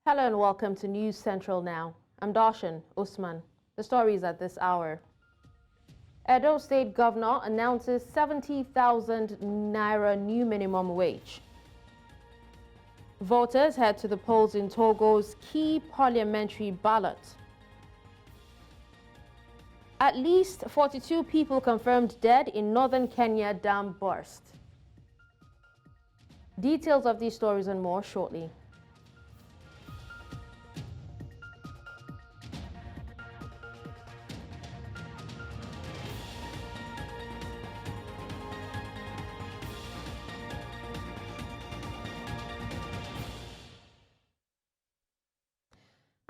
Hello and welcome to News Central Now. I'm Darshan Usman. The stories at this hour. Edo State Governor announces 70,000 naira new minimum wage. Voters head to the polls in Togo's key parliamentary ballot. At least 42 people confirmed dead in northern Kenya dam burst. Details of these stories and more shortly.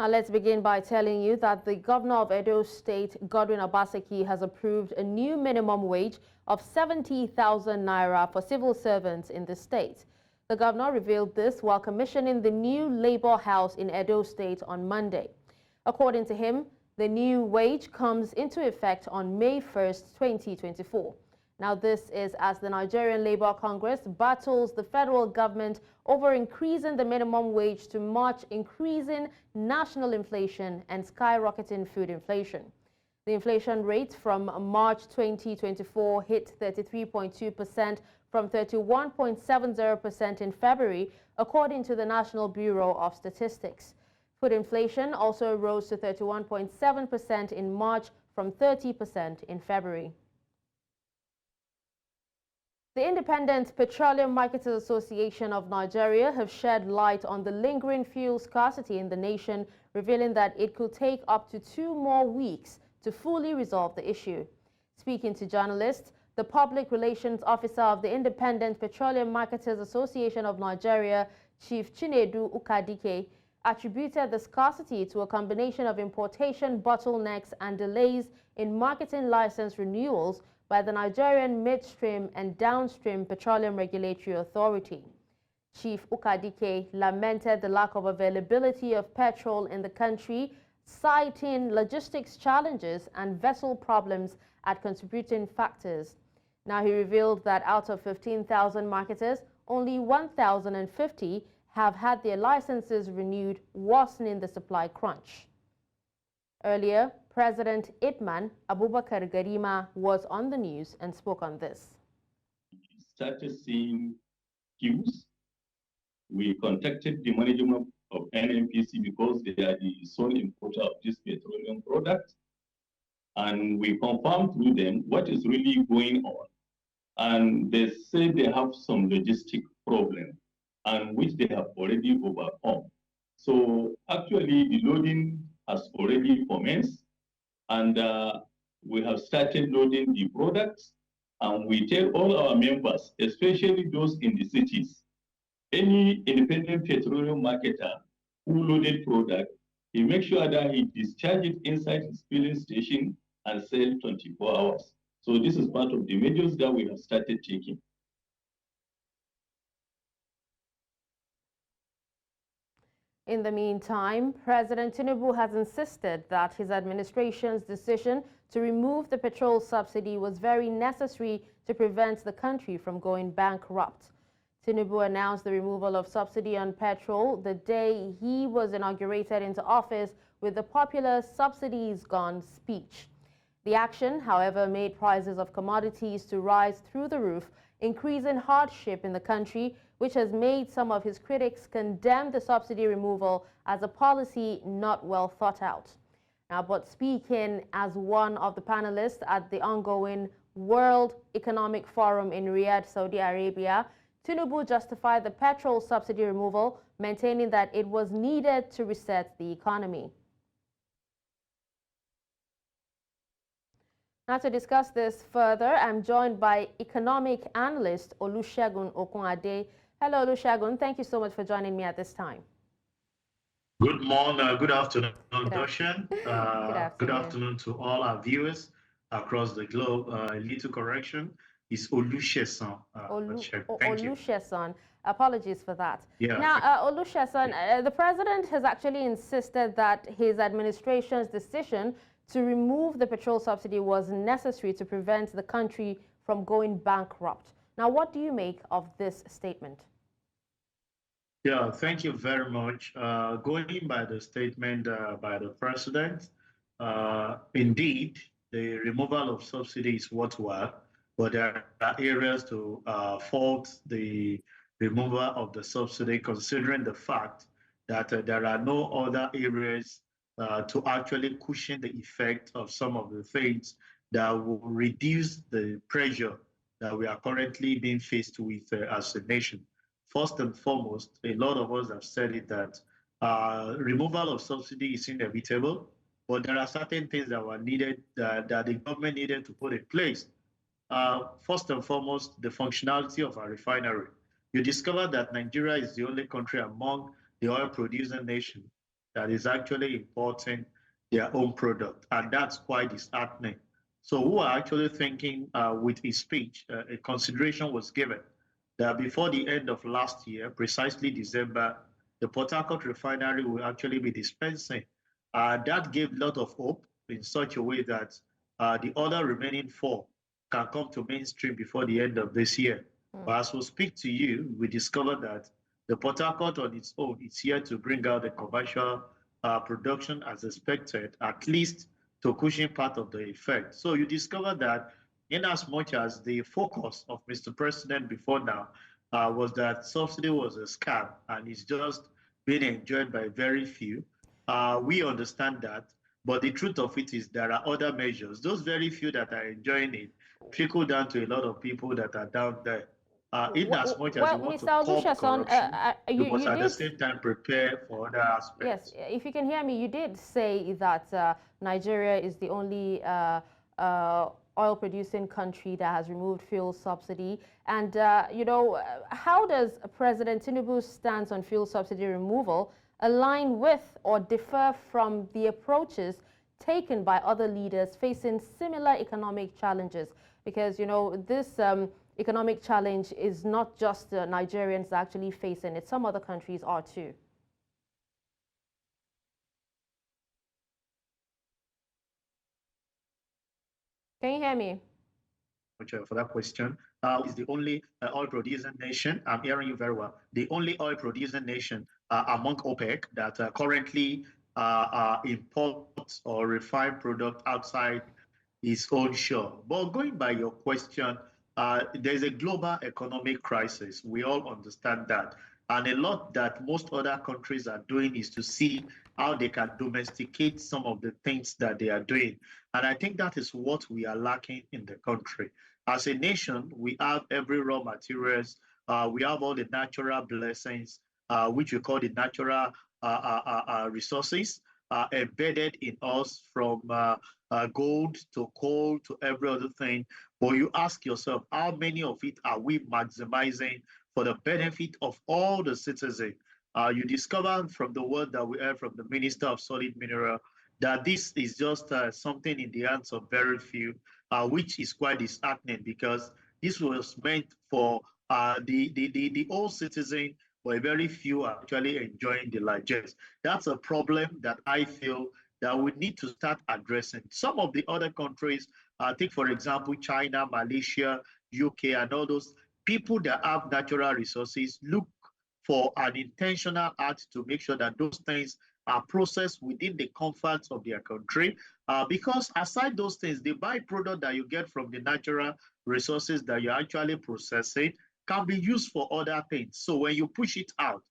Let's begin by telling you that the governor of Edo State, Godwin Obaseki, has approved a new minimum wage of 70,000 naira for civil servants in the state. The governor revealed this while commissioning the new labor house in Edo State on Monday. According to him, the new wage comes into effect on May 1st, 2024. Now, this is as the Nigerian Labour Congress battles the federal government over increasing the minimum wage to match increasing national inflation and skyrocketing food inflation. The inflation rate from March 2024 hit 33.2% from 31.70% in February, according to the National Bureau of Statistics. Food inflation also rose to 31.7% in March from 30% in February. The Independent Petroleum Marketers Association of Nigeria have shed light on the lingering fuel scarcity in the nation, revealing that it could take up to 2 more weeks to fully resolve the issue. Speaking to journalists, the Public Relations Officer of the Independent Petroleum Marketers Association of Nigeria, Chief Chinedu Ukadike, attributed the scarcity to a combination of importation bottlenecks and delays in marketing license renewals by the Nigerian Midstream and Downstream Petroleum Regulatory Authority. Chief Ukadike lamented the lack of availability of petrol in the country, citing logistics challenges and vessel problems as contributing factors. Now, he revealed that out of 15,000 marketers, only 1,050 have had their licenses renewed, worsening the supply crunch. Earlier, President Itman Abubakar Garima was on the news and spoke on this. We started seeing queues. We contacted the management of NMPC because they are the sole importer of this petroleum product. And we confirmed through them what is really going on. And they say they have some logistic problem, and which they have already overcome. So actually, the loading has already commenced. And we have started loading the products, and we tell all our members, especially those in the cities, any independent petroleum marketer who loaded product, he makes sure that he discharges it inside his filling station and sell 24 hours. So this is part of the measures that we have started taking. In the meantime, President Tinubu has insisted that his administration's decision to remove the petrol subsidy was very necessary to prevent the country from going bankrupt. Tinubu announced the removal of subsidy on petrol the day he was inaugurated into office with the popular "Subsidies Gone" speech. The action, however, made prices of commodities to rise through the roof, increasing hardship in the country, which has made some of his critics condemn the subsidy removal as a policy not well thought out. Now, but speaking as one of the panelists at the ongoing World Economic Forum in Riyadh, Saudi Arabia, Tinubu justified the petrol subsidy removal, maintaining that it was needed to reset the economy. Now, to discuss this further, I'm joined by economic analyst Olusegun Okunade. Hello, Olusegun. Thank you so much for joining me at this time. Good morning, good afternoon, Darshan. Good afternoon to all our viewers across the globe. A little correction is Olusegun. Olusegun. Apologies for that. Yeah. Now, Olusegun, the president has actually insisted that his administration's decision to remove the petrol subsidy was necessary to prevent the country from going bankrupt. Now, what do you make of this statement? Yeah, thank you very much. Going by the statement by the president, indeed, the removal of subsidy is worthwhile, but there are areas to fault the removal of the subsidy, considering the fact that there are no other areas to actually cushion the effect of some of the things that will reduce the pressure that we are currently being faced with as a nation. First and foremost, a lot of us have said it that removal of subsidy is inevitable, but there are certain things that were needed that the government needed to put in place. First and foremost, the functionality of our refinery. You discover that Nigeria is the only country among the oil producing nation that is actually importing their own product, and that's quite disheartening. So, who are actually thinking with his speech, a consideration was given that before the end of last year, precisely December, the Port Harcourt refinery will actually be dispensing. That gave a lot of hope in such a way that the other remaining four can come to mainstream before the end of this year. But as we speak to you, we discovered that the Port Harcourt on its own is here to bring out the commercial production as expected, at least to cushion part of the effect. So you discover that in as much as the focus of Mr. President before now was that subsidy was a scam and it's just being enjoyed by very few, we understand that. But the truth of it is there are other measures. Those very few that are enjoying it trickle down to a lot of people that are down there. In as much as you Well, want to Mr. curb Olusegun, corruption, you you must at the did, same time prepare for other yes, aspects. if you can hear me, you did say that Nigeria is the only uh, oil-producing country that has removed fuel subsidy. And, how does President Tinubu's stance on fuel subsidy removal align with or differ from the approaches taken by other leaders facing similar economic challenges? Because, this economic challenge is not just the Nigerians actually facing it. Some other countries are too. Can you hear me? For that question, is the only oil producing nation, I'm hearing you very well, the only oil producing nation among OPEC that currently imports or refine product outside its own shore. But going by your question, there's a global economic crisis. We all understand that. And a lot that most other countries are doing is to see how they can domesticate some of the things that they are doing. And I think that is what we are lacking in the country. As a nation, we have every raw materials. We have all the natural blessings, which we call the natural resources, embedded in us from gold to coal to every other thing. But you ask yourself, how many of it are we maximizing for the benefit of all the citizens? You discover from the word that we heard from the Minister of Solid Mineral that this is just something in the hands of very few, which is quite disheartening because this was meant for the old citizen, but very few are actually enjoying the largesse. That's a problem that I feel that we need to start addressing. Some of the other countries, take for example, China, Malaysia, UK, and all those people that have natural resources look for an intentional act to make sure that those things are processed within the comforts of their country. Because aside those things, the byproduct that you get from the natural resources that you're actually processing can be used for other things. So when you push it out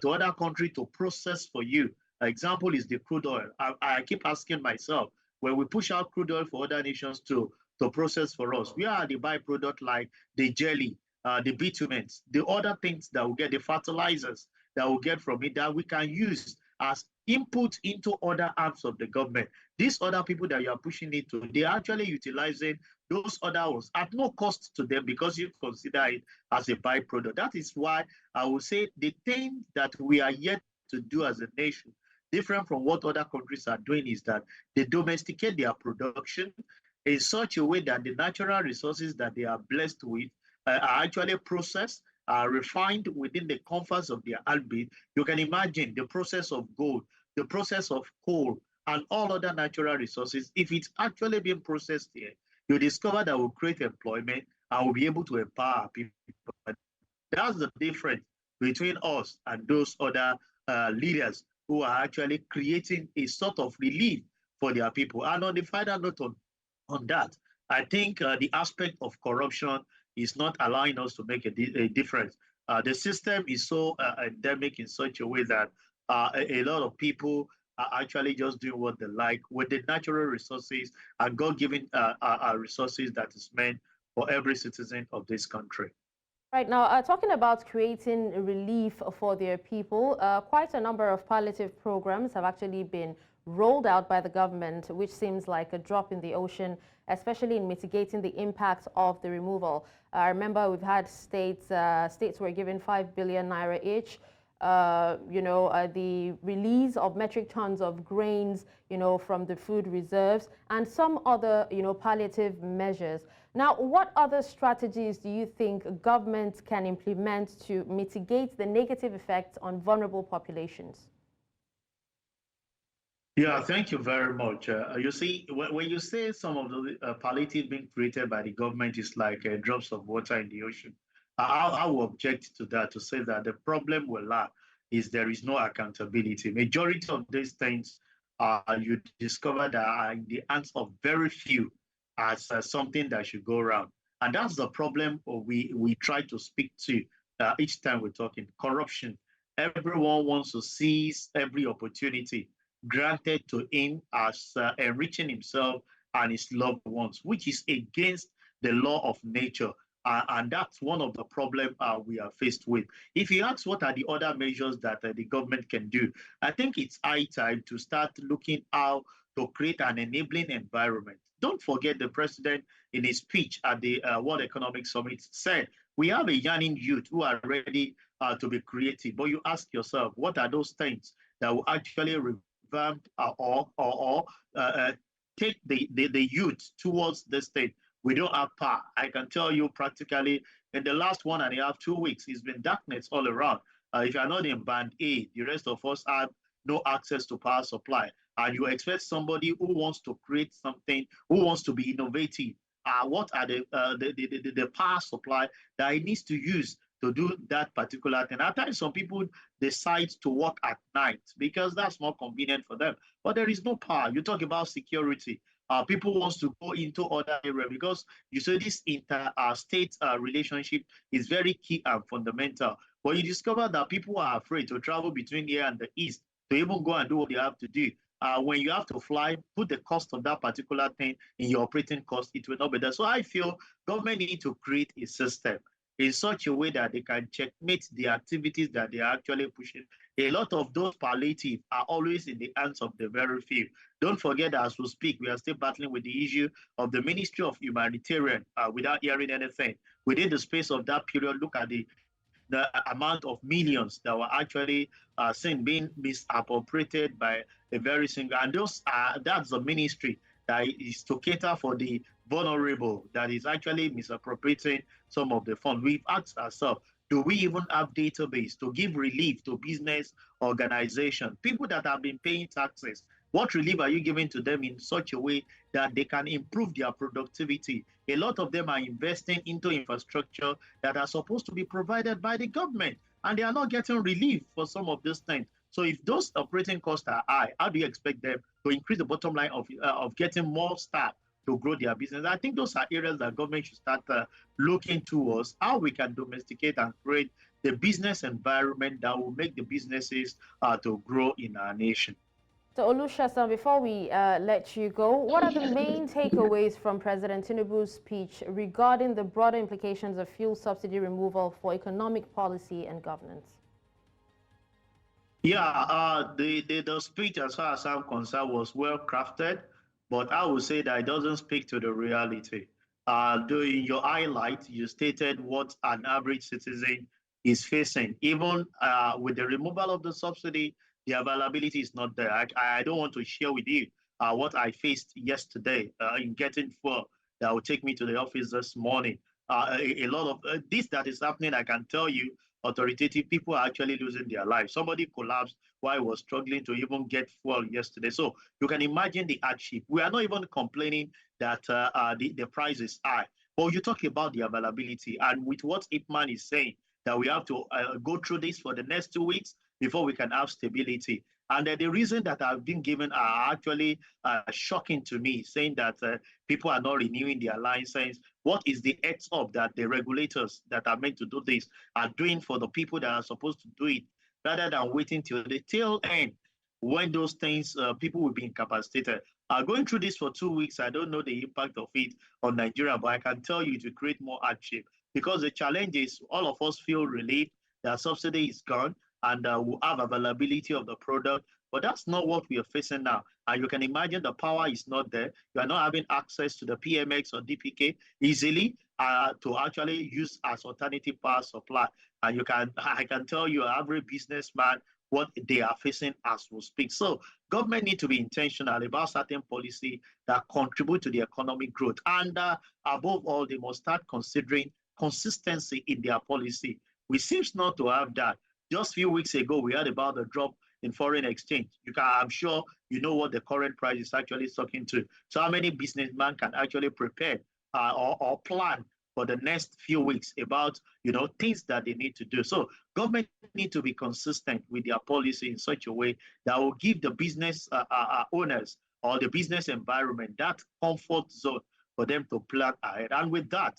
to other countries to process for you, example is the crude oil. I keep asking myself, when we push out crude oil for other nations to process for us, where are the byproduct like the jelly, the bitumens, the other things that we get, the fertilizers that we get from it that we can use as input into other arms of the government. These other people that you are pushing it to, they're actually utilizing those other ones at no cost to them because you consider it as a byproduct. That is why I would say the thing that we are yet to do as a nation, different from what other countries are doing, is that they domesticate their production in such a way that the natural resources that they are blessed with are actually processed, refined within the comforts of their albeit. You can imagine the process of gold, the process of coal, and all other natural resources. If it's actually being processed here, you discover that will create employment and will be able to empower people. That's the difference between us and those other leaders who are actually creating a sort of relief for their people. And on the final note on that, I think the aspect of corruption is not allowing us to make a difference. The system is so endemic in such a way that a lot of people are actually just doing what they like with the natural resources and God-given resources that is meant for every citizen of this country. Right now, talking about creating relief for their people, quite a number of palliative programs have actually been rolled out by the government, which seems like a drop in the ocean, especially in mitigating the impact of the removal. I remember we've had states were given 5 billion naira each. The release of metric tons of grains, from the food reserves and some other, palliative measures. Now, what other strategies do you think government can implement to mitigate the negative effects on vulnerable populations? Yeah, thank you very much. You see, when you say some of the palliative being created by the government is like drops of water in the ocean, I will object to that to say that the problem we lack is there is no accountability. Majority of these things, you discover that are in the hands of very few as something that should go around. And that's the problem we try to speak to each time we're talking. Corruption. Everyone wants to seize every opportunity granted to him as enriching himself and his loved ones, which is against the law of nature. And that's one of the problems we are faced with. If you ask what are the other measures that the government can do, I think it's high time to start looking how to create an enabling environment. Don't forget the president in his speech at the World Economic Summit said, we have a yearning youth who are ready to be creative. But you ask yourself, what are those things that will actually revamp or take the youth towards the state? We don't have power. I can tell you practically in the last 1.5, 2 weeks, it's been darkness all around. If you're not in band A, the rest of us have no access to power supply. And you expect somebody who wants to create something, who wants to be innovative. What are the power supply that he needs to use to do that particular thing? At times, some people decide to work at night because that's more convenient for them. But there is no power. You talk about security. People wants to go into other areas because you say this inter-state relationship is very key and fundamental. But you discover that people are afraid to travel between here and the east to even go and do what they have to do. When you have to fly, put the cost of that particular thing in your operating cost, it will not be there. So I feel government need to create a system in such a way that they can checkmate the activities that they are actually pushing. A lot of those palliative are always in the hands of the very few. Don't forget that as we speak, we are still battling with the issue of the Ministry of Humanitarian without hearing anything. Within the space of that period, look at the amount of millions that were actually seen being misappropriated by a very single, and that's the ministry that is to cater for the vulnerable that is actually misappropriating some of the funds. We've asked ourselves, do we even have database to give relief to business organization, people that have been paying taxes? What relief are you giving to them in such a way that they can improve their productivity? A lot of them are investing into infrastructure that are supposed to be provided by the government, and they are not getting relief for some of these things. So if those operating costs are high, how do you expect them to increase the bottom line of getting more staff to grow their business? I think those are areas that government should start looking towards, how we can domesticate and create the business environment that will make the businesses to grow in our nation. So Olusegun, before we let you go, what are the main takeaways from President Tinubu's speech regarding the broader implications of fuel subsidy removal for economic policy and governance? Yeah, the speech, as far as I'm concerned, was well crafted, but I would say that it doesn't speak to the reality. During your highlight, you stated what an average citizen is facing. Even with the removal of the subsidy, the availability is not there. I don't want to share with you what I faced yesterday in getting fuel that will take me to the office this morning. A lot of this that is happening, I can tell you, authoritative people are actually losing their lives. Somebody collapsed while I was struggling to even get fuel yesterday. So you can imagine the hardship. We are not even complaining that the price is high. But you talk about the availability, and with what Ipman is saying, that we have to go through this for the next 2 weeks before we can have stability. And the reason that I've been given are actually shocking to me, saying that people are not renewing their license. What is the heads up that the regulators that are meant to do this are doing for the people that are supposed to do it, rather than waiting till the tail end when those things, people will be incapacitated. Going through this for 2 weeks, I don't know the impact of it on Nigeria, but I can tell you it will create more hardship, because the challenge is all of us feel relieved that subsidy is gone and we'll have availability of the product. But that's not what we are facing now. And you can imagine the power is not there. You are not having access to the PMX or DPK easily to actually use as alternative power supply. And I can tell you, every businessman, what they are facing as we speak. So government need to be intentional about certain policy that contribute to the economic growth. And above all, they must start considering consistency in their policy. We seems not to have that. Just a few weeks ago, we heard about the drop in foreign exchange. I'm sure you know what the current price is actually talking to. So how many businessmen can actually prepare or plan for the next few weeks about things that they need to do? So government need to be consistent with their policy in such a way that will give the business owners or the business environment that comfort zone for them to plan ahead. And with that,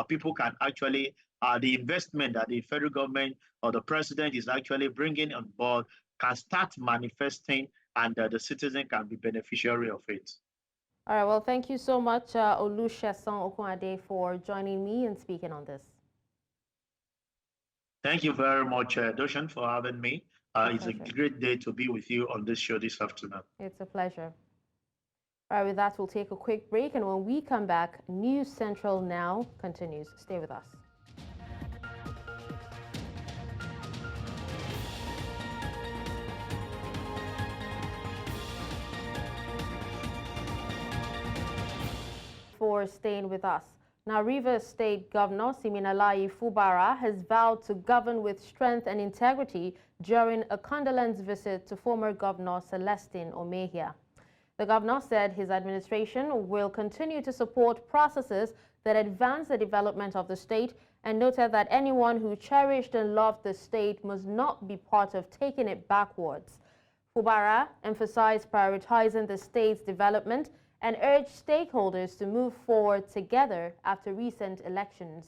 people can actually, the investment that the federal government or the president is actually bringing on board can start manifesting, and the citizen can be beneficiary of it. All right, well, thank you so much, Olusegun Okunade, for joining me and speaking on this. Thank you very much, Doshan, for having me. It's a great day to be with you on this show this afternoon. It's a pleasure. All right, with that, we'll take a quick break, and when we come back, News Central Now continues. Stay with us. For staying with us. Now, Rivers State Governor Siminalayi Fubara has vowed to govern with strength and integrity during a condolence visit to former Governor Celestine Omehia. The governor said his administration will continue to support processes that advance the development of the state, and noted that anyone who cherished and loved the state must not be part of taking it backwards. Fubara emphasized prioritizing the state's development and urged stakeholders to move forward together after recent elections.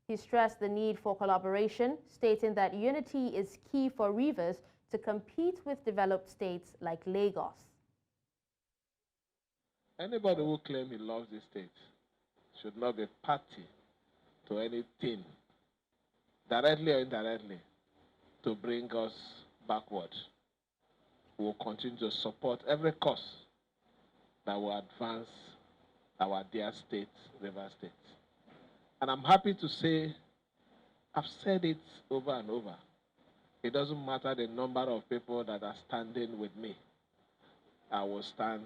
He stressed the need for collaboration, stating that unity is key for Rivers to compete with developed states like Lagos. Anybody who claims he loves the state should not be party to anything, directly or indirectly, to bring us backward. We will continue to support every cause that will advance our dear state, River State. And I'm happy to say, I've said it over and over, it doesn't matter the number of people that are standing with me. I will stand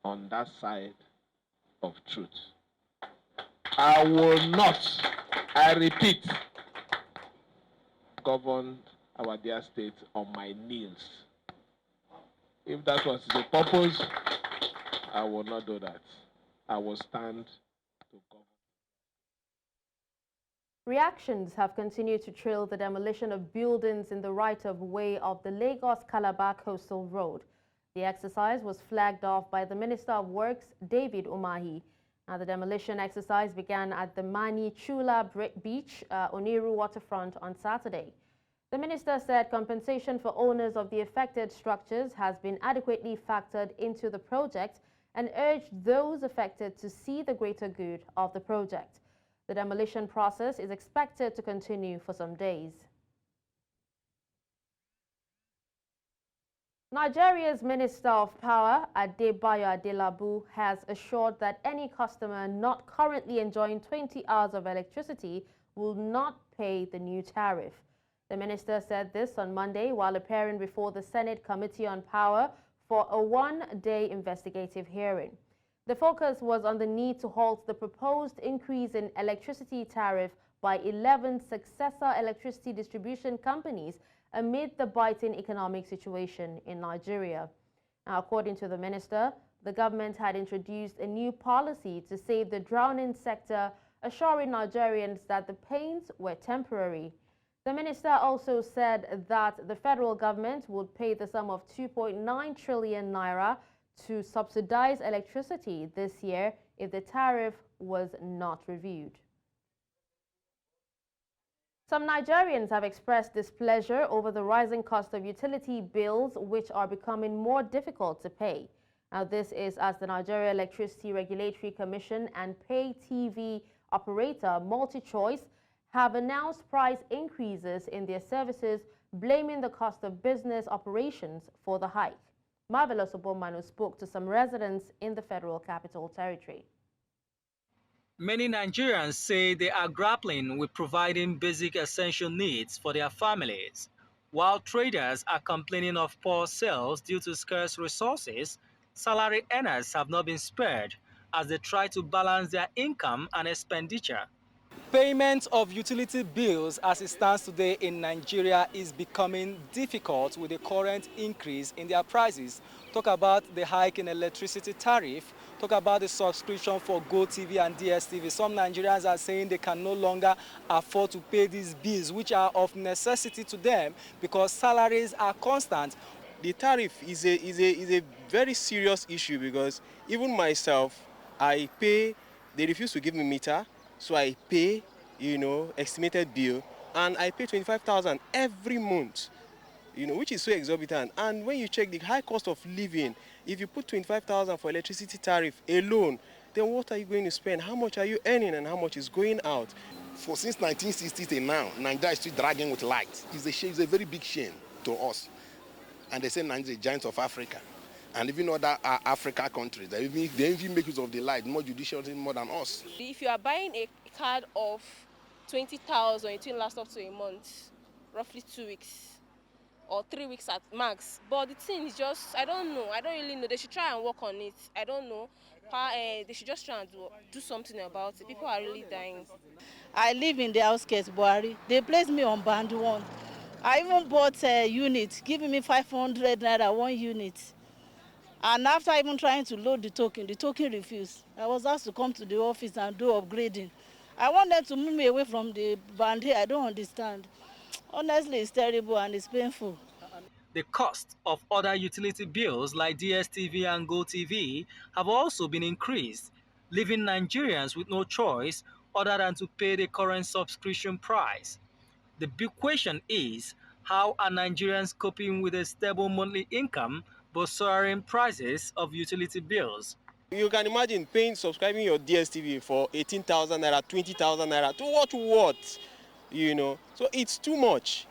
on that side of truth. I will not, I repeat, govern our dear state on my knees. If that was the purpose, I will not do that. I will stand to govern. Reactions have continued to trail the demolition of buildings in the right-of-way of the Lagos-Calabar Coastal Road. The exercise was flagged off by the Minister of Works, David Umahi. Now, the demolition exercise began at the Mani Chula Beach, Oniru waterfront on Saturday. The minister said compensation for owners of the affected structures has been adequately factored into the project and urged those affected to see the greater good of the project. The demolition process is expected to continue for some days. Nigeria's Minister of Power, Adebayo Adelabu, has assured that any customer not currently enjoying 20 hours of electricity will not pay the new tariff. The minister said this on Monday while appearing before the Senate Committee on Power for a one-day investigative hearing. The focus was on the need to halt the proposed increase in electricity tariff by 11 successor electricity distribution companies amid the biting economic situation in Nigeria. Now, according to the minister, the government had introduced a new policy to save the drowning sector assuring Nigerians that the pains were temporary. The minister also said that the federal government would pay the sum of 2.9 trillion naira to subsidize electricity this year if the tariff was not reviewed. Some Nigerians have expressed displeasure over the rising cost of utility bills, which are becoming more difficult to pay. Now, this is as the Nigeria Electricity Regulatory Commission and pay TV operator MultiChoice have announced price increases in their services, blaming the cost of business operations for the hike. Marvelous Obomanu spoke to some residents in the Federal Capital Territory. Many Nigerians say they are grappling with providing basic essential needs for their families. While traders are complaining of poor sales due to scarce resources, salary earners have not been spared as they try to balance their income and expenditure. Payment of utility bills as it stands today in Nigeria is becoming difficult with the current increase in their prices. Talk about the hike in electricity tariff, talk about the subscription for GoTV and DSTV. Some Nigerians are saying they can no longer afford to pay these bills, which are of necessity to them because salaries are constant. The tariff is a very serious issue because even myself, I pay, they refuse to give me meter, so I pay, estimated bill, and I pay 25,000 every month, which is so exorbitant. And when you check the high cost of living, if you put 25,000 for electricity tariff alone, then what are you going to spend? How much are you earning and how much is going out? Since 1960 till now, Nigeria is still dragging with light. It's a very big shame to us. And they say Nigeria is the giant of Africa. And even other Africa countries, they even make use of the light more judiciously more than us. If you are buying a card of 20,000, it will last up to a month, roughly 2 weeks or 3 weeks at max. But the thing is just, I don't know. I don't really know. They should try and work on it. I don't know. They should just try and do something about it. People are really dying. I live in the outskirts, Buhari. They placed me on band 1. I even bought a unit, giving me 500 naira 1 unit. And after even trying to load the token refused. I was asked to come to the office and do upgrading. I want them to move me away from the band here. I don't understand. Honestly, it's terrible and it's painful. The cost of other utility bills like DSTV and GoTV have also been increased, leaving Nigerians with no choice other than to pay the current subscription price. The big question is, how are Nigerians coping with a stable monthly income but soaring prices of utility bills? You can imagine subscribing your DSTV for 18,000 naira, 20,000 naira to watch what? So it's too much.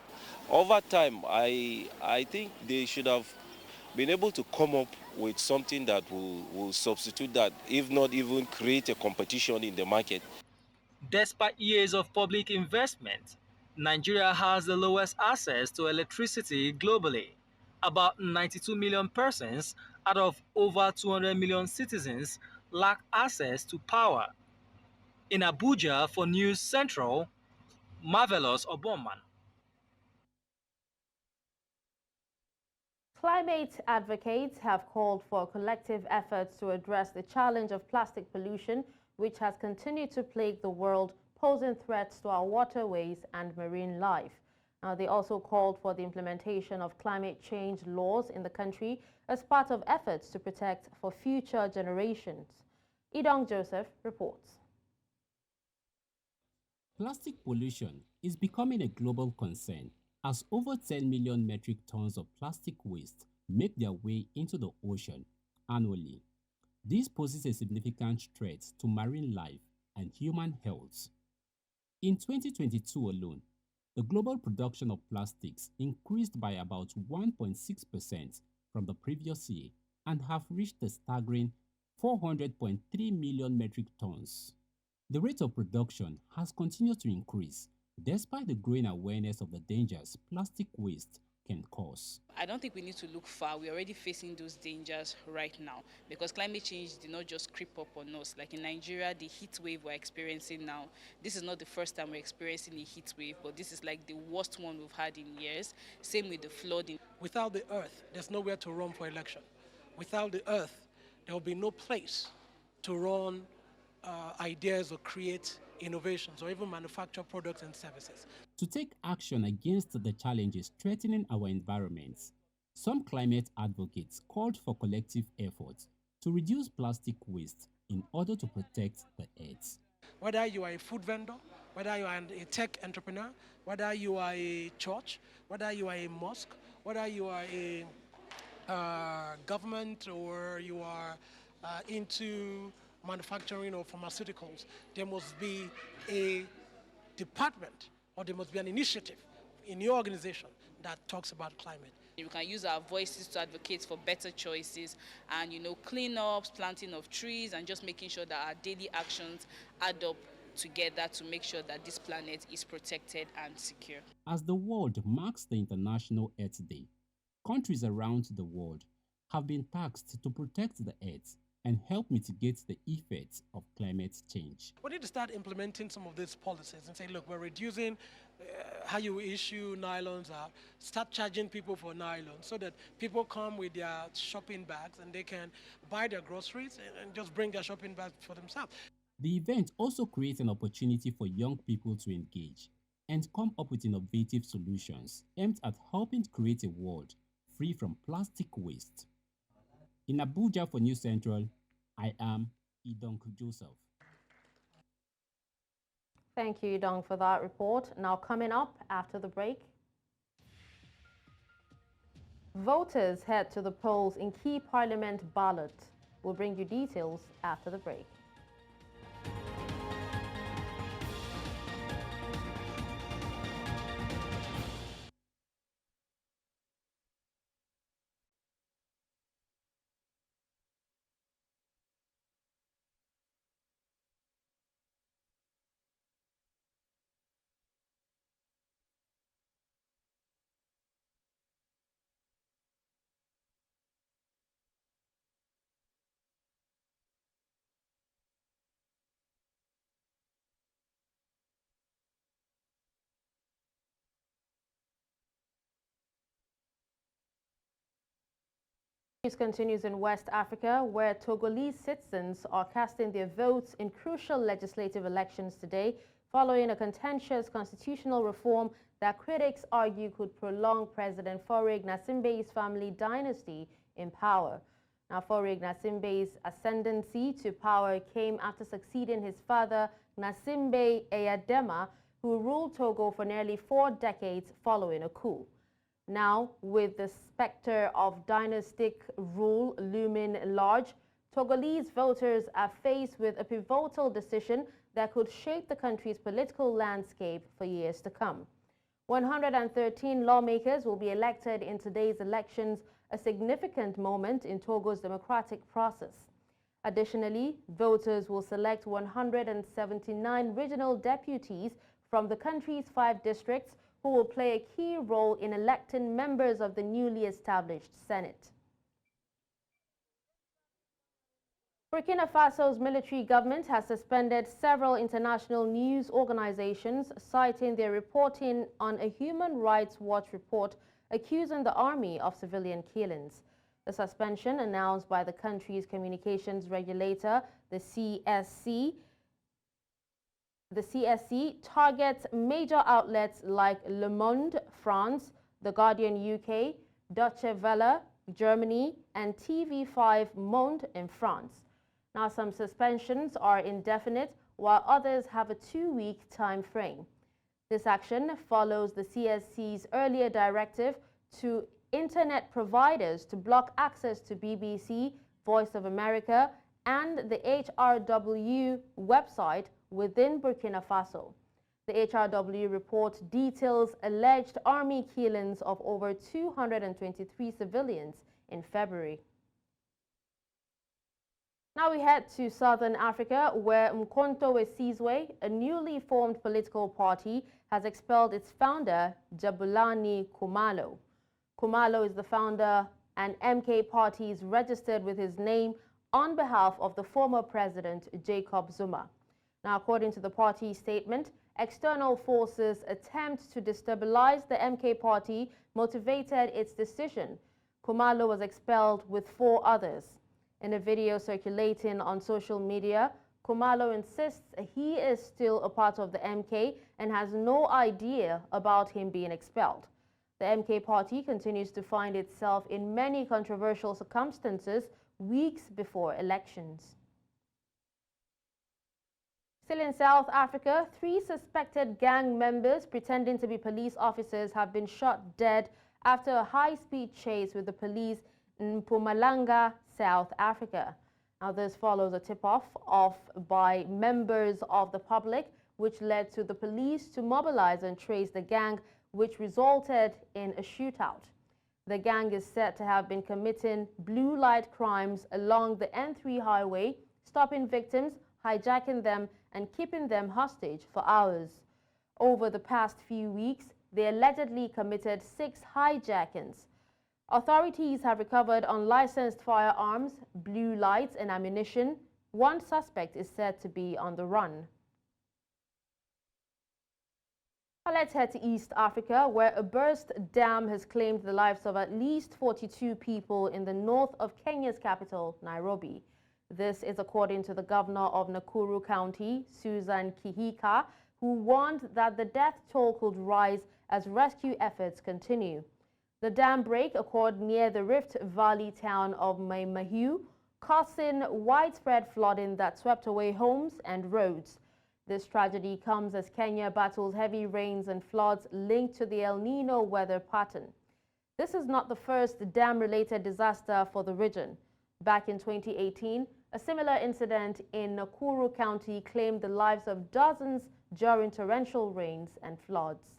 Over time, I think they should have been able to come up with something that will substitute that, if not even create a competition in the market. Despite years of public investment, Nigeria has the lowest access to electricity globally. About 92 million persons out of over 200 million citizens lack access to power. In Abuja for News Central, Marvelous Obomanu. Climate advocates have called for collective efforts to address the challenge of plastic pollution, which has continued to plague the world, posing threats to our waterways and marine life. They also called for the implementation of climate change laws in the country as part of efforts to protect for future generations. Idong Joseph reports. Plastic pollution is becoming a global concern as over 10 million metric tons of plastic waste make their way into the ocean annually. This poses a significant threat to marine life and human health. In 2022 alone, the global production of plastics increased by about 1.6% from the previous year and have reached a staggering 400.3 million metric tons. The rate of production has continued to increase despite the growing awareness of the dangers plastic waste can cause. I don't think we need to look far. We're already facing those dangers right now because climate change did not just creep up on us. Like in Nigeria, the heat wave we're experiencing now, this is not the first time we're experiencing a heat wave, but this is like the worst one we've had in years. Same with the flooding. Without the earth, there's nowhere to run for election. Without the earth, there will be no place to run ideas or create innovations or even manufacture products and services. To take action against the challenges threatening our environments, some climate advocates called for collective efforts to reduce plastic waste in order to protect the earth. Whether you are a food vendor, whether you are a tech entrepreneur, whether you are a church, whether you are a mosque, whether you are a government or you are into manufacturing or pharmaceuticals, there must be a department or there must be an initiative in your organization that talks about climate. We can use our voices to advocate for better choices and, cleanups, planting of trees, and just making sure that our daily actions add up together to make sure that this planet is protected and secure. As the world marks the International Earth Day, countries around the world have been tasked to protect the earth and help mitigate the effects of climate change. We need to start implementing some of these policies and say, look, we're reducing how you issue nylons out, start charging people for nylon so that people come with their shopping bags and they can buy their groceries and just bring their shopping bags for themselves. The event also creates an opportunity for young people to engage and come up with innovative solutions aimed at helping create a world free from plastic waste. In Abuja for News Central, I am Idong Joseph. Thank you, Idong, for that report. Now coming up after the break, voters head to the polls in key parliament ballot. We'll bring you details after the break. News continues in West Africa, where Togolese citizens are casting their votes in crucial legislative elections today, following a contentious constitutional reform that critics argue could prolong President Faure Gnassingbé's family dynasty in power. Now, Faure Gnassingbé's ascendancy to power came after succeeding his father, Gnassingbé Eyadema, who ruled Togo for nearly 4 decades following a coup. Now, with the specter of dynastic rule looming large, Togolese voters are faced with a pivotal decision that could shape the country's political landscape for years to come. 113 lawmakers will be elected in today's elections, a significant moment in Togo's democratic process. Additionally, voters will select 179 regional deputies from the country's 5 districts, who will play a key role in electing members of the newly established Senate. Burkina Faso's military government has suspended several international news organizations, citing their reporting on a Human Rights Watch report accusing the army of civilian killings. The suspension, announced by the country's communications regulator, the CSC, targets major outlets like Le Monde, France, The Guardian, UK, Deutsche Welle, Germany, and TV5 Monde in France. Now, some suspensions are indefinite, while others have a 2-week time frame. This action follows the CSC's earlier directive to internet providers to block access to BBC, Voice of America, and the HRW website within Burkina Faso. The HRW report details alleged army killings of over 223 civilians in February. Now we head to southern Africa, where Mkonto Wesizwe, a newly formed political party, has expelled its founder, Jabulani Khumalo. Khumalo is the founder, and MK party is registered with his name on behalf of the former president, Jacob Zuma. Now, according to the party statement, external forces' attempt to destabilize the MK party motivated its decision. Khumalo was expelled with 4 others. In a video circulating on social media, Khumalo insists he is still a part of the MK and has no idea about him being expelled. The MK party continues to find itself in many controversial circumstances weeks before elections. Still in South Africa, 3 suspected gang members pretending to be police officers have been shot dead after a high-speed chase with the police in Mpumalanga, South Africa. Now, this follows a tip-off by members of the public, which led to the police to mobilize and trace the gang, which resulted in a shootout. The gang is said to have been committing blue light crimes along the N3 highway, stopping victims, hijacking them, and keeping them hostage for hours. Over the past few weeks, they allegedly committed 6 hijackings. Authorities have recovered unlicensed firearms, blue lights, and ammunition. One suspect is said to be on the run. Now let's head to East Africa, where a burst dam has claimed the lives of at least 42 people in the north of Kenya's capital, Nairobi. This is according to the governor of Nakuru County, Susan Kihika, who warned that the death toll could rise as rescue efforts continue. The dam break occurred near the Rift Valley town of Mahiu, causing widespread flooding that swept away homes and roads. This tragedy comes as Kenya battles heavy rains and floods linked to the El Nino weather pattern. This is not the first dam-related disaster for the region. Back in 2018, a similar incident in Nakuru County claimed the lives of dozens during torrential rains and floods.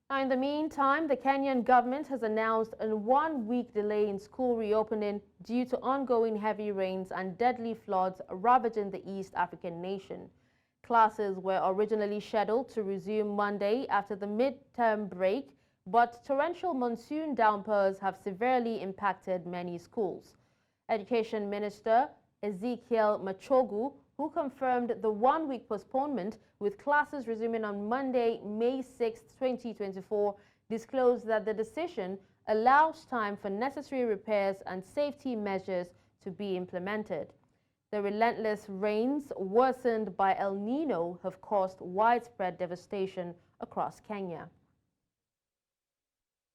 Now, in the meantime, the Kenyan government has announced a 1-week delay in school reopening due to ongoing heavy rains and deadly floods ravaging the East African nation. Classes were originally scheduled to resume Monday after the midterm break, but torrential monsoon downpours have severely impacted many schools. Education Minister Ezekiel Machogu, who confirmed the 1-week postponement with classes resuming on Monday, May 6, 2024, disclosed that the decision allows time for necessary repairs and safety measures to be implemented. The relentless rains, worsened by El Nino, have caused widespread devastation across Kenya.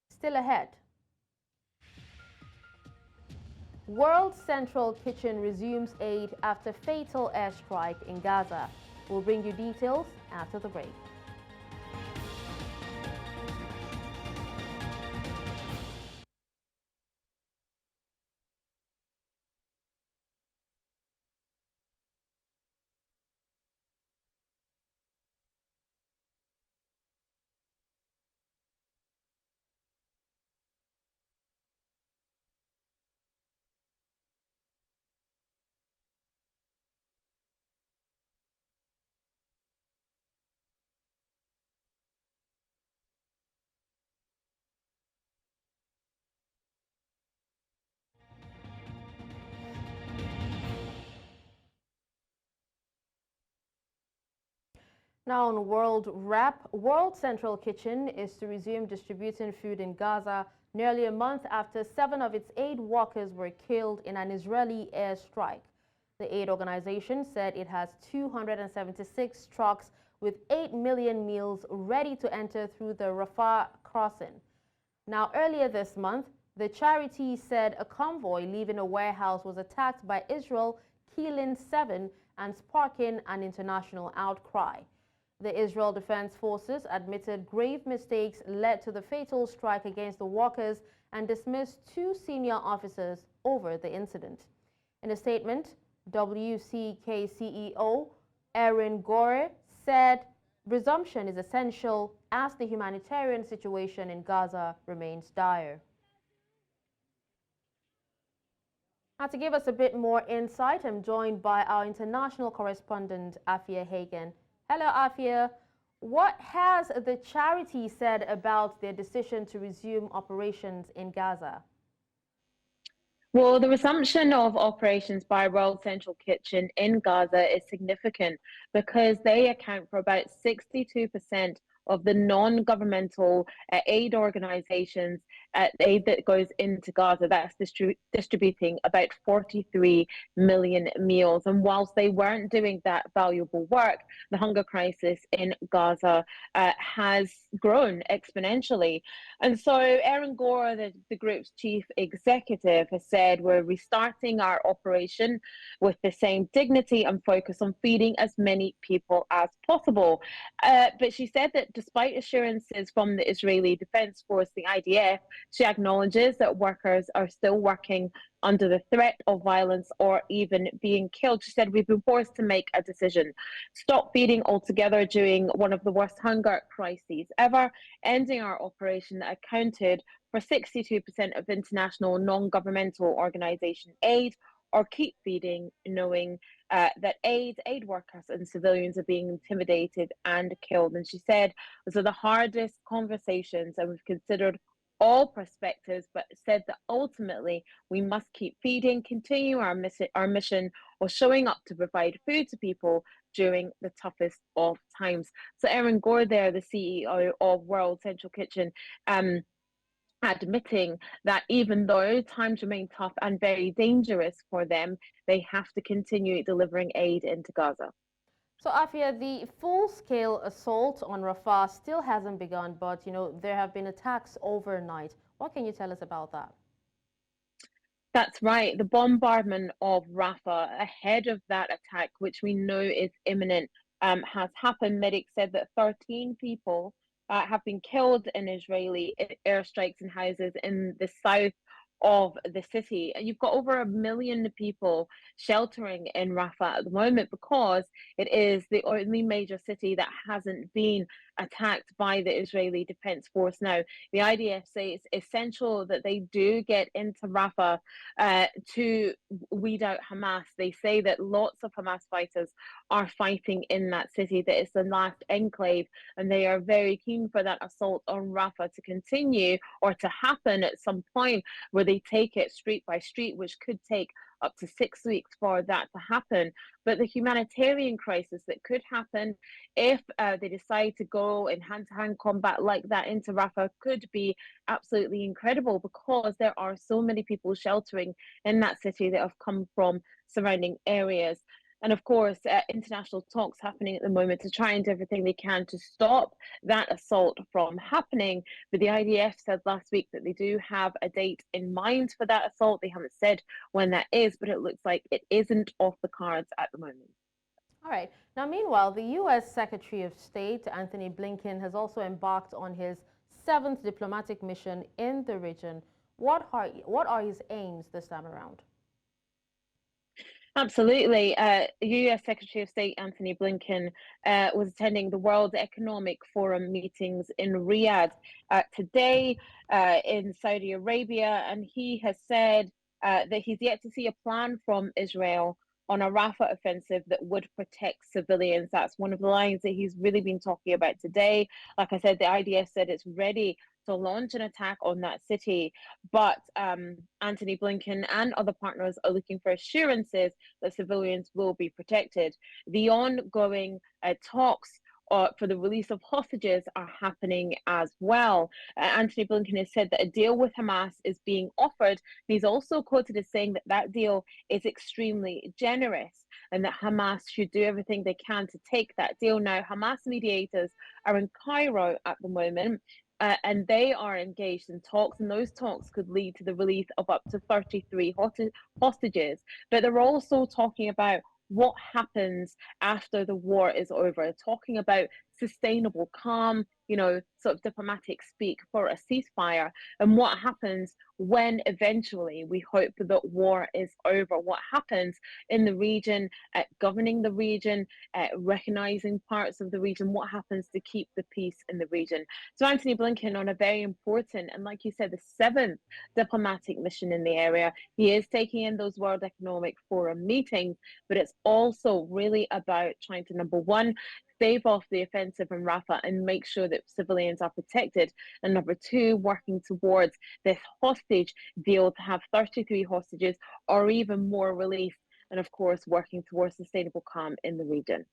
Still ahead, World Central Kitchen resumes aid after fatal airstrike in Gaza. We'll bring you details after the break. Now on World Wrap, World Central Kitchen is to resume distributing food in Gaza nearly a month after 7 of its aid workers were killed in an Israeli airstrike. The aid organization said it has 276 trucks with 8 million meals ready to enter through the Rafah crossing. Now, earlier this month, the charity said a convoy leaving a warehouse was attacked by Israel, killing 7 and sparking an international outcry. The Israel Defense Forces admitted grave mistakes led to the fatal strike against the workers and dismissed 2 senior officers over the incident. In a statement, WCK CEO Aaron Gore said resumption is essential as the humanitarian situation in Gaza remains dire. Now, to give us a bit more insight, I'm joined by our international correspondent, Afia Hagen. Hello, Afia. What has the charity said about their decision to resume operations in Gaza? Well, the resumption of operations by World Central Kitchen in Gaza is significant because they account for about 62% of the non-governmental aid organizations, aid that goes into Gaza. That's distributing about 43 million meals. And whilst they weren't doing that valuable work, the hunger crisis in Gaza has grown exponentially. And so Aaron Gore, the group's chief executive, has said, we're restarting our operation with the same dignity and focus on feeding as many people as possible. But she said that despite assurances from the Israeli Defense Force, the IDF, she acknowledges that workers are still working under the threat of violence or even being killed. She said, we've been forced to make a decision. Stop feeding altogether during one of the worst hunger crises ever, ending our operation that accounted for 62% of international non-governmental organization aid, or keep feeding, knowing that aid workers and civilians are being intimidated and killed. And she said, those are the hardest conversations, and we've considered all perspectives, but said that ultimately we must keep feeding, continue our mission of showing up to provide food to people during the toughest of times. So Aaron Gore there, the CEO of World Central Kitchen, admitting that even though times remain tough and very dangerous for them, they have to continue delivering aid into Gaza. So Afia, the full-scale assault on Rafah still hasn't begun, but there have been attacks overnight. What can you tell us about that? That's right. The bombardment of Rafah ahead of that attack, which we know is imminent, has happened. Medics said that 13 people have been killed in Israeli airstrikes in houses in the south of the city. And you've got over 1 million people sheltering in Rafah at the moment because it is the only major city that hasn't been attacked by the Israeli Defense Force. Now, the IDF say it's essential that they do get into Rafah to weed out Hamas. They say that lots of Hamas fighters are fighting in that city, that it's the last enclave, and they are very keen for that assault on Rafah to continue or to happen at some point where they take it street by street, which could take up to 6 weeks for that to happen. But the humanitarian crisis that could happen if they decide to go in hand-to-hand combat like that into Rafah could be absolutely incredible, because there are so many people sheltering in that city that have come from surrounding areas. And of course, international talks happening at the moment to try and do everything they can to stop that assault from happening. But the IDF said last week that they do have a date in mind for that assault. They haven't said when that is, but it looks like it isn't off the cards at the moment. All right. Now, meanwhile, the U.S. Secretary of State, Anthony Blinken, has also embarked on his 7th diplomatic mission in the region. What are his aims this time around? Absolutely. U.S. Secretary of State Anthony Blinken was attending the World Economic Forum meetings in Riyadh today in Saudi Arabia, and he has said that he's yet to see a plan from Israel on a Rafah offensive that would protect civilians. That's one of the lines that he's really been talking about today. Like I said, the IDF said it's ready to launch an attack on that city, but Anthony Blinken and other partners are looking for assurances that civilians will be protected. The ongoing talks for the release of hostages are happening as well. Anthony Blinken has said that a deal with Hamas is being offered. He's also quoted as saying that that deal is extremely generous and that Hamas should do everything they can to take that deal. Now, Hamas mediators are in Cairo at the moment, and they are engaged in talks, and those talks could lead to the release of up to 33 hostages. But they're also talking about what happens after the war is over, talking about sustainable calm, sort of diplomatic speak for a ceasefire, and what happens when eventually we hope that war is over, what happens in the region, governing the region, recognizing parts of the region, what happens to keep the peace in the region. So Anthony Blinken on a very important, and like you said, the 7th diplomatic mission in the area. He is taking in those World Economic Forum meetings, but it's also really about trying to, number one, stave off the offensive in Rafah and make sure that civilians are protected. And number two, working towards this hostage deal to have 33 hostages or even more released. And of course, working towards sustainable calm in the region.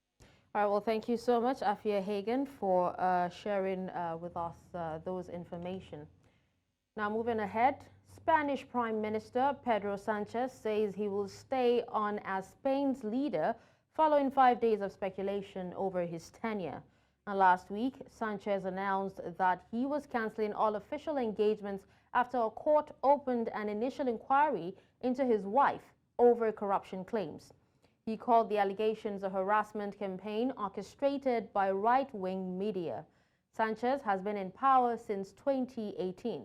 All right, well, thank you so much, Afia Hagen, for sharing with us those information. Now, moving ahead, Spanish Prime Minister Pedro Sanchez says he will stay on as Spain's leader following 5 days of speculation over his tenure. And last week, Sanchez announced that he was cancelling all official engagements after a court opened an initial inquiry into his wife over corruption claims. He called the allegations a harassment campaign orchestrated by right-wing media. Sanchez has been in power since 2018.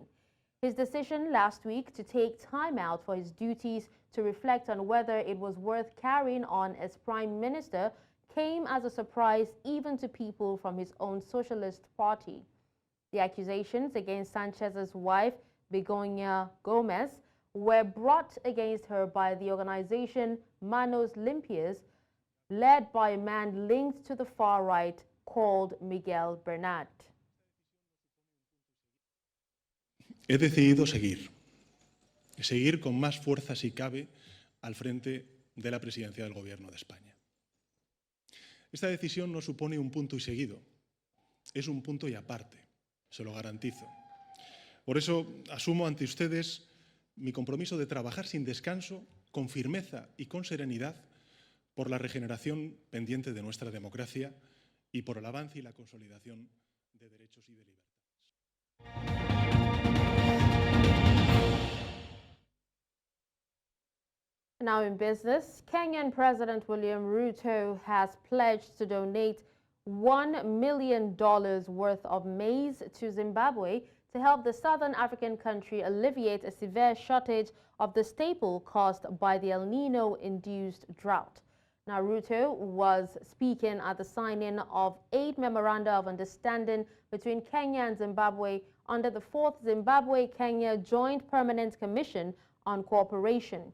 His decision last week to take time out for his duties to reflect on whether it was worth carrying on as prime minister came as a surprise even to people from his own Socialist Party. The accusations against Sanchez's wife, Begoña Gomez, were brought against her by the organization Manos Limpias, led by a man linked to the far right called Miguel Bernat. He decidido seguir con más fuerza si cabe al frente de la presidencia del Gobierno de España. Esta decisión no supone un punto y seguido, es un punto y aparte, se lo garantizo. Por eso asumo ante ustedes mi compromiso de trabajar sin descanso, con firmeza y con serenidad por la regeneración pendiente de nuestra democracia y por el avance y la consolidación de derechos y de libertades. Now in business, Kenyan President William Ruto has pledged to donate $1 million worth of maize to Zimbabwe to help the southern African country alleviate a severe shortage of the staple caused by the El Nino-induced drought. Now, Ruto was speaking at the signing of 8 memoranda of understanding between Kenya and Zimbabwe under the 4th Zimbabwe-Kenya Joint Permanent Commission on Cooperation.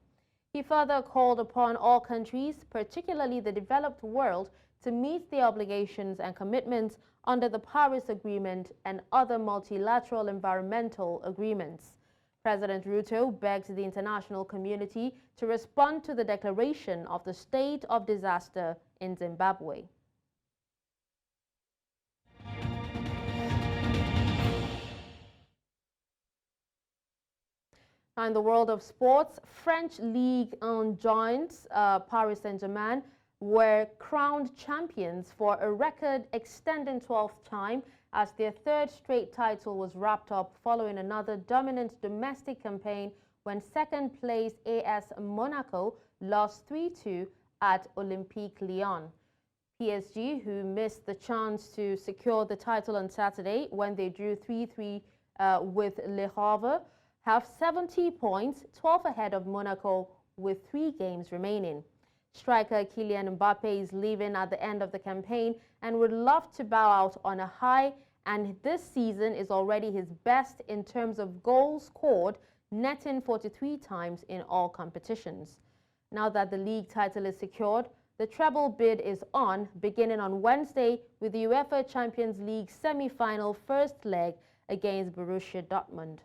He further called upon all countries, particularly the developed world, to meet their obligations and commitments under the Paris Agreement and other multilateral environmental agreements. President Ruto begged the international community to respond to the declaration of the state of disaster in Zimbabwe. Now in the world of sports, French Ligue 1 giants Paris Saint-Germain were crowned champions for a record extending 12th time as their 3rd straight title was wrapped up following another dominant domestic campaign when second-place AS Monaco lost 3-2 at Olympique Lyon. PSG, who missed the chance to secure the title on Saturday when they drew 3-3 with Le Havre, have 70 points, 12 ahead of Monaco with 3 games remaining. Striker Kylian Mbappe is leaving at the end of the campaign and would love to bow out on a high, and this season is already his best in terms of goals scored, netting 43 times in all competitions. Now that the league title is secured, the treble bid is on, beginning on Wednesday with the UEFA Champions League semi-final first leg against Borussia Dortmund.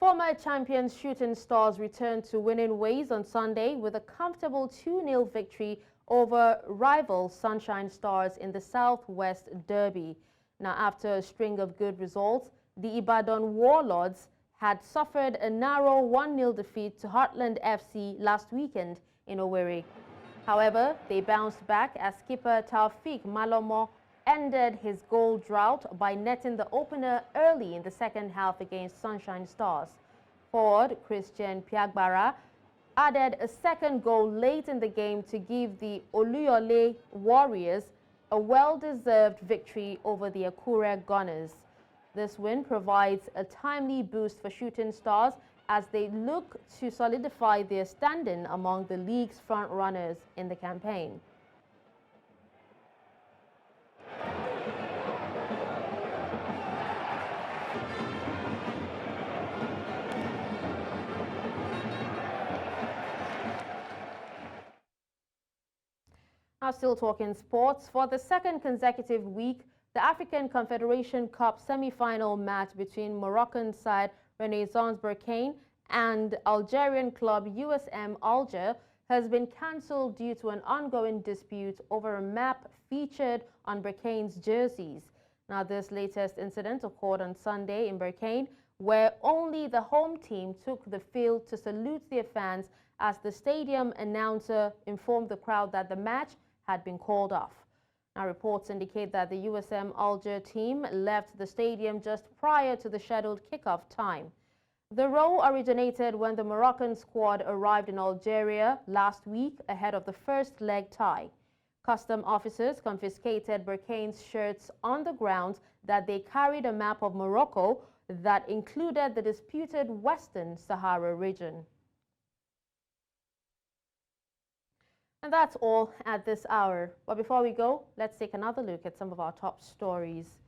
Former champions Shooting Stars returned to winning ways on Sunday with a comfortable 2-0 victory over rival Sunshine Stars in the Southwest Derby. Now, after a string of good results, the Ibadan Warlords had suffered a narrow 1-0 defeat to Heartland FC last weekend in Owerri. However, they bounced back as skipper Taufik Malomo ended his goal drought by netting the opener early in the second half against Sunshine Stars. Forward Christian Piagbara added a second goal late in the game to give the Oluyole Warriors a well-deserved victory over the Akure Gunners. This win provides a timely boost for Shooting Stars as they look to solidify their standing among the league's front runners in the campaign. Now still talking sports, for the second consecutive week, the African Confederation Cup semi-final match between Moroccan side Renaissance Berkane and Algerian club USM Alger has been cancelled due to an ongoing dispute over a map featured on Berkane's jerseys. Now, this latest incident occurred on Sunday in Berkane, where only the home team took the field to salute their fans as the stadium announcer informed the crowd that the match had been called off. Now, reports indicate that the USM Alger team left the stadium just prior to the scheduled kickoff time. The row originated when the Moroccan squad arrived in Algeria last week ahead of the first leg tie. Custom officers confiscated Berkane's shirts on the grounds that they carried a map of Morocco that included the disputed Western Sahara region. And that's all at this hour. But before we go, let's take another look at some of our top stories.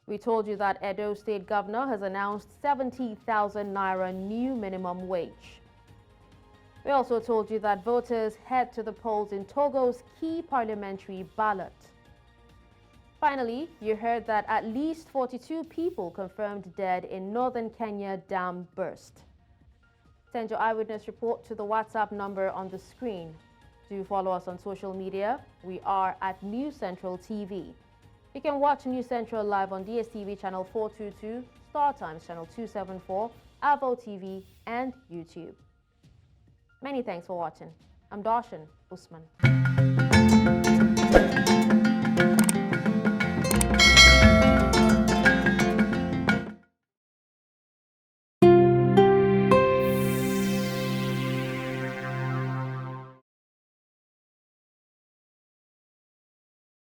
We told you that Edo State Governor has announced 70,000 naira new minimum wage. We also told you that voters head to the polls in Togo's key parliamentary ballot. Finally, you heard that at least 42 people confirmed dead in northern Kenya dam burst. Send your eyewitness report to the WhatsApp number on the screen. Do follow us on social media. We are at News Central TV. You can watch News Central live on DSTV channel 422, Star Times channel 274, Avo TV, and YouTube. Many thanks for watching. I'm Darshan Usman.